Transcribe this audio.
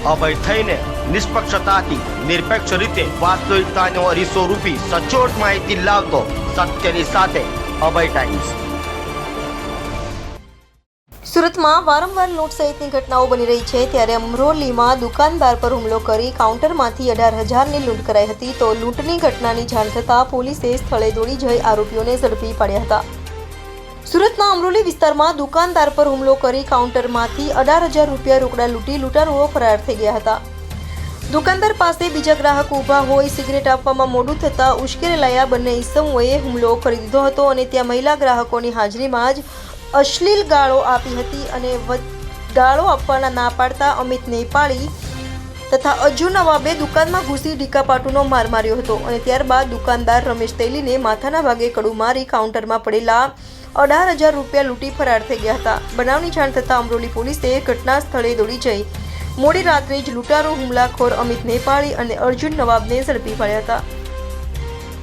અભય થઈને નિષ્પક્ષતાથી નિરપેક્ષ રીતે વાસ્તવિકતાનો અરીસો રૂપી સચોટ માહિતી લાવતો સત્યની સાથે અભય ટાઈમ્સ। સુરતમાં વારંવાર લૂંટ સહિતની ઘટનાઓ બની રહી છે, ત્યારે અમરોલીમાં દુકાનદાર પર હુમલો કરી કાઉન્ટરમાંથી 18,000ની લૂંટ કરાઈ હતી। તો લૂંટની ઘટનાની જાણ થતાં પોલીસે સ્થળે દોડી જઈ આરોપીઓને ઝડપી પાડ્યા હતા। સુરતના અમરોલી વિસ્તારમાં દુકાનદાર પર હુમલો કરી કાઉન્ટરમાંથી 18,000 રૂપિયા રોકડા લૂંટી લૂંટારુઓ ફરાર થઈ ગયા હતા। દુકાનદાર પાસે બીજા ગ્રાહકો ઊભા હોય સિગરેટ આપવામાં મોડું થતાં ઉશ્કેરાયેલા બંને ઈસમોએ હુમલો કરી દીધો હતો અને ત્યાં મહિલા ગ્રાહકોની હાજરીમાં જ અશ્લીલ ગાળો આપી હતી અને ગાળો આપવાના ના પાડતા અમિત નેપાળી તથા અર્જુન નવાબે દુકાનમાં ઘૂસી ઢીકાપાટુનો માર માર્યો હતો અને ત્યારબાદ દુકાનદાર રમેશ તેલીને માથાના ભાગે કડું મારી કાઉન્ટરમાં પડેલા 18,000 રૂપિયા લૂંટી ફરાર થઈ ગયા હતા। બનાવની જાણ થતાં અમરોલી પોલીસે ઘટના સ્થળે દોડી જઈ મોડી રાત્રે જ લૂંટારો હુમલાખોર અમિત નેપાળી અને અર્જુન નવાબને ઝડપી પાડ્યા હતા।